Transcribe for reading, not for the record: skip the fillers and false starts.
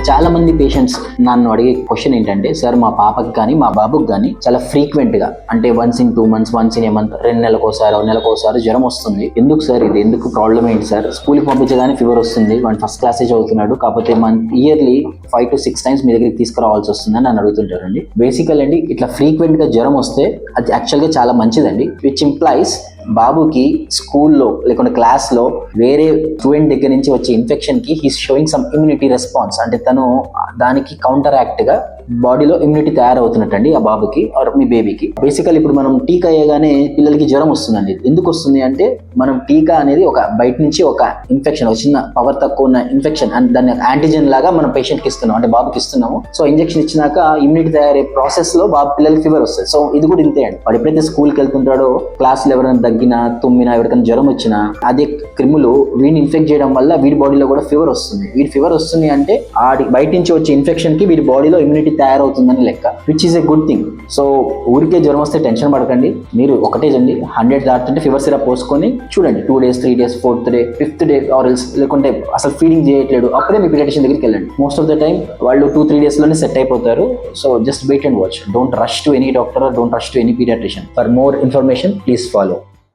చాలా మంది పేషెంట్స్ నన్ను అడిగే క్వశ్చన్ ఏంటంటే, సార్ మా పాపకి కానీ మా బాబుకి కానీ చాలా ఫ్రీక్వెంట్ గా, అంటే once in 2 months, once in a month, 2 నెలకోసారి జ్వరం వస్తుంది. ఎందుకు సార్ ఇది, ఎందుకు ప్రాబ్లం ఏంటి సార్? స్కూల్కి పంపించగానే ఫీవర్ వస్తుంది, వాడు ఫస్ట్ క్లాసే చదువుతున్నాడు, కాకపోతే ఇయర్లీ 5 to 6 times మీ దగ్గరికి తీసుకురావాల్సి వస్తుందని నన్ను అడుగుతుంటారండి. బేసికల్ అండి, ఇట్లా ఫ్రీక్వెంట్ గా జ్వరం వస్తే అది యాక్చువల్గా చాలా మంచిదండి. విచ్ ఇంప్లైస్ బాబుకి స్కూల్లో లేకుంటే క్లాస్లో వేరే స్టూడెంట్ దగ్గర నుంచి వచ్చే ఇన్ఫెక్షన్ కి he's sowing some immunity response, అంటే తను దానికి కౌంటర్ యాక్ట్ గా బాడీలో ఇమ్యూనిటీ తయారవుతున్నట్టండి ఆ బాబుకి ఆర్ మీ బేబీకి. బేసికల్ ఇప్పుడు మనం టీకా వేయగానే పిల్లలకి జ్వరం వస్తుందండి. ఎందుకు వస్తుంది అంటే, మనం టీకా అనేది ఒక బయట నుంచి ఒక ఇన్ఫెక్షన్, ఒక చిన్న పవర్ తక్కువ ఉన్న ఇన్ఫెక్షన్ అండ్ దాన్ని యాంటీజెన్ లాగా మనం పేషెంట్కి ఇస్తున్నాం, అంటే బాబుకి ఇస్తున్నాము. సో ఇంజెక్షన్ ఇచ్చినాక ఇమ్యూనిటీ తయారయ్యే ప్రాసెస్ లో పిల్లలకి ఫీవర్ వస్తుంది. సో ఇది కూడా ఇంతే అండి. వాడు ఎప్పుడైతే స్కూల్కి వెళ్తుంటాడో, క్లాస్లో ఎవరైనా దగ్గినా, తుమ్మినా, ఎవరికైనా జ్వరం వచ్చినా, అదే క్రిములు వీడిని ఇన్ఫెక్ట్ చేయడం వల్ల వీడి బాడీలో కూడా ఫీవర్ వస్తుంది. వీడి ఫీవర్ వస్తుంది అంటే బయట నుంచి వచ్చే ఇన్ఫెక్షన్ కి వీడి బాడీలో ఇమ్యూనిటీ తయారవుతుందని లెక్క, which is a good thing. So ఊరికే జ్వరం వస్తే టెన్షన్ పడకండి. మీరు ఒకటే చండి, 100 దాటుతుంటే ఫీవర్ సిరప్ పోసుకొని చూడండి. 2 days, 3 days, 4th day, 5th day ఆర్ఎల్స్, లేకుంటే అసలు ఫీడింగ్ చేయట్లేదు, అప్పుడే మీ పీడియాట్రిషియన్ దగ్గరికి వెళ్ళండి. మోస్ట్ ఆఫ్ ద టైం వాళ్ళు 2-3 days లోనే సెట్ అయిపోతారు. So just wait and watch. Don't rush to any doctor, don't rush to any paediatrician. For more information please follow.